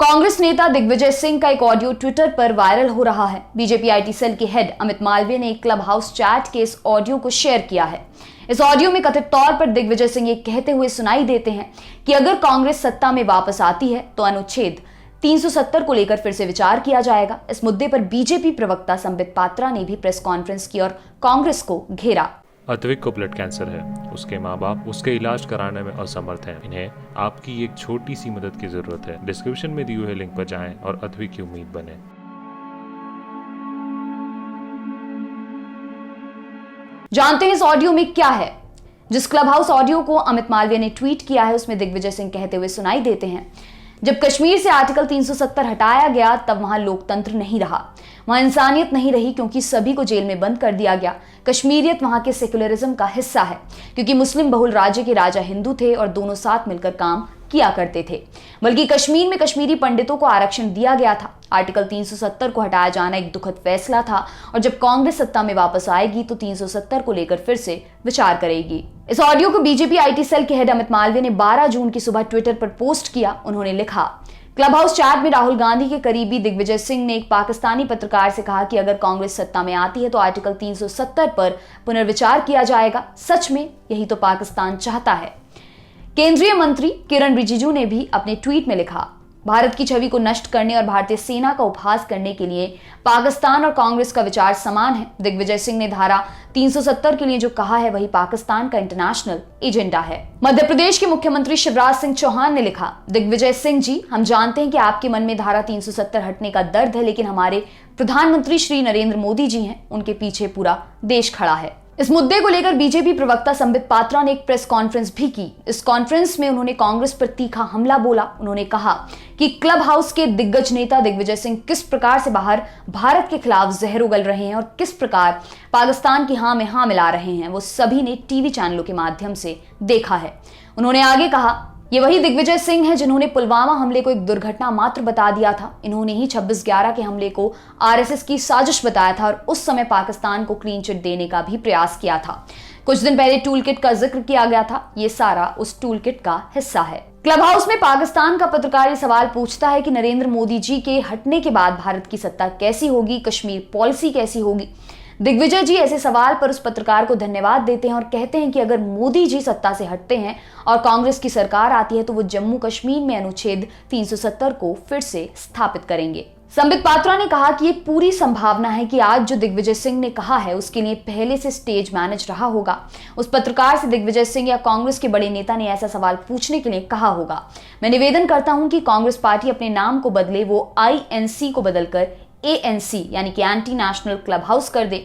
कांग्रेस नेता दिग्विजय सिंह का एक ऑडियो ट्विटर पर वायरल हो रहा है। बीजेपी आईटी सेल के हेड अमित मालवीय ने एक क्लब हाउस चैट के इस ऑडियो को शेयर किया है। इस ऑडियो में कथित तौर पर दिग्विजय सिंह ये कहते हुए सुनाई देते हैं कि अगर कांग्रेस सत्ता में वापस आती है तो अनुच्छेद 370 को लेकर फिर से विचार किया जाएगा। इस मुद्दे पर बीजेपी प्रवक्ता संबित पात्रा ने भी प्रेस कॉन्फ्रेंस की और कांग्रेस को घेरा। अद्विक को ब्लड कैंसर है। उसके माँ बाप उसके इलाज कराने में असमर्थ हैं। इन्हें आपकी एक छोटी सी मदद की जरूरत है। डिस्क्रिप्शन में दिए हुए लिंक पर जाएं और अद्विक की उम्मीद बने। जानते हैं इस ऑडियो में क्या है। जिस क्लब हाउस ऑडियो को अमित मालवीय ने ट्वीट किया है उसमें दिग्विजय सिंह कहते हुए सुनाई देते हैं, जब कश्मीर से आर्टिकल 370 हटाया गया तब वहां लोकतंत्र नहीं रहा, वहां इंसानियत नहीं रही क्योंकि सभी को जेल में बंद कर दिया गया। कश्मीरियत वहां के सेक्युलरिज्म का हिस्सा है क्योंकि मुस्लिम बहुल राज्य के राजा हिंदू थे और दोनों साथ मिलकर काम किया करते थे। बल्कि कश्मीर में कश्मीरी पंडितों को आरक्षण दिया गया था। आर्टिकल 370 को हटाया जाना एक दुखद फैसला था और जब कांग्रेस सत्ता में वापस आएगी तो 370 को लेकर फिर से विचार करेगी। इस ऑडियो को बीजेपी आईटी सेल के हेड अमित मालवीय ने 12 जून की सुबह ट्विटर पर पोस्ट किया। उन्होंने लिखा, क्लब हाउस चैट में राहुल गांधी के करीबी दिग्विजय सिंह ने एक पाकिस्तानी पत्रकार से कहा कि अगर कांग्रेस सत्ता में आती है तो आर्टिकल 370 पर पुनर्विचार किया जाएगा। सच में यही तो पाकिस्तान चाहता है। केंद्रीय मंत्री किरण रिजिजू ने भी अपने ट्वीट में लिखा, भारत की छवि को नष्ट करने और भारतीय सेना का उपहास करने के लिए पाकिस्तान और कांग्रेस का विचार समान है। दिग्विजय सिंह ने धारा 370 के लिए जो कहा है वही पाकिस्तान का इंटरनेशनल एजेंडा है। मध्य प्रदेश के मुख्यमंत्री शिवराज सिंह चौहान ने लिखा, दिग्विजय सिंह जी, हम जानते हैं कि आपके मन में धारा 370 हटने का दर्द है, लेकिन हमारे प्रधानमंत्री श्री नरेंद्र मोदी जी हैं, उनके पीछे पूरा देश खड़ा है। इस मुद्दे को लेकर बीजेपी प्रवक्ता संबित पात्रा ने एक प्रेस कॉन्फ्रेंस भी की। इस कॉन्फ्रेंस में उन्होंने कांग्रेस पर तीखा हमला बोला। उन्होंने कहा कि क्लब हाउस के दिग्गज नेता दिग्विजय सिंह किस प्रकार से बाहर भारत के खिलाफ जहर उगल रहे हैं और किस प्रकार पाकिस्तान की हां में हां मिला रहे हैं, वो सभी ने टीवी चैनलों के माध्यम से देखा है। उन्होंने आगे कहा, ये वही दिग्विजय सिंह है जिन्होंने पुलवामा हमले को एक दुर्घटना मात्र बता दिया था। इन्होंने ही 26/11 के हमले को आरएसएस की साजिश बताया था और उस समय पाकिस्तान को क्लीन चिट देने का भी प्रयास किया था। कुछ दिन पहले टूल किट का जिक्र किया गया था, ये सारा उस टूल किट का हिस्सा है। क्लब हाउस में पाकिस्तान का पत्रकार ये सवाल पूछता है कि नरेंद्र मोदी जी के हटने के बाद भारत की सत्ता कैसी होगी, कश्मीर पॉलिसी कैसी होगी। दिग्विजय जी ऐसे सवाल पर उस पत्रकार को धन्यवाद देते हैं और कहते हैं कि अगर मोदी जी सत्ता से हटते हैं और कांग्रेस की सरकार आती है तो वो जम्मू कश्मीर में अनुच्छेद 370 को फिर से स्थापित करेंगे। संबित पात्रा ने कहा कि ये पूरी संभावना है कि आज जो दिग्विजय सिंह ने कहा है उसके लिए पहले से स्टेज मैनेज रहा होगा। उस पत्रकार से दिग्विजय सिंह या कांग्रेस के बड़े नेता ने ऐसा सवाल पूछने के लिए कहा होगा। मैं निवेदन करता हूं कि कांग्रेस पार्टी अपने नाम को बदले, वो INC को बदलकर ANC यानी कि एंटी नेशनल क्लब हाउस कर दे।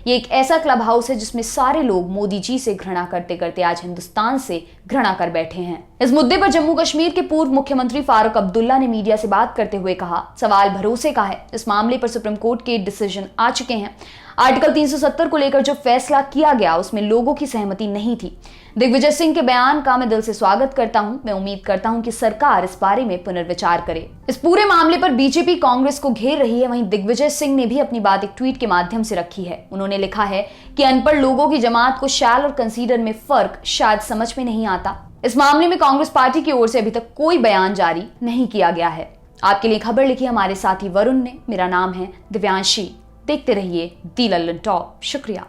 ये एक ऐसा क्लब हाउस है जिसमें सारे लोग मोदी जी से घृणा करते करते आज हिंदुस्तान से घृणा कर बैठे हैं। इस मुद्दे पर जम्मू कश्मीर के पूर्व मुख्यमंत्री फारूक अब्दुल्ला ने मीडिया से बात करते हुए कहा, सवाल भरोसे का है। इस मामले पर सुप्रीम कोर्ट के डिसीजन आ चुके हैं। आर्टिकल 370 को लेकर जो फैसला किया गया उसमें लोगों की सहमति नहीं थी। दिग्विजय सिंह के बयान का मैं दिल से स्वागत करता हूं। मैं उम्मीद करता हूं कि सरकार इस बारे में पुनर्विचार करे। इस पूरे मामले पर बीजेपी कांग्रेस को घेर रही है। वहीं दिग्विजय सिंह ने भी अपनी बात एक ट्वीट के माध्यम से रखी है। उन्होंने लिखा है कि अनपढ़ लोगों की जमात को शैल और कंसीडर में फर्क शायद समझ में नहीं आता। इस मामले में कांग्रेस पार्टी की ओर से अभी तक कोई बयान जारी नहीं किया गया है। आपके लिए खबर लिखी हमारे साथी वरुण ने। मेरा नाम है दिव्यांशी। देखते रहिए दी लल्लन टॉप। शुक्रिया।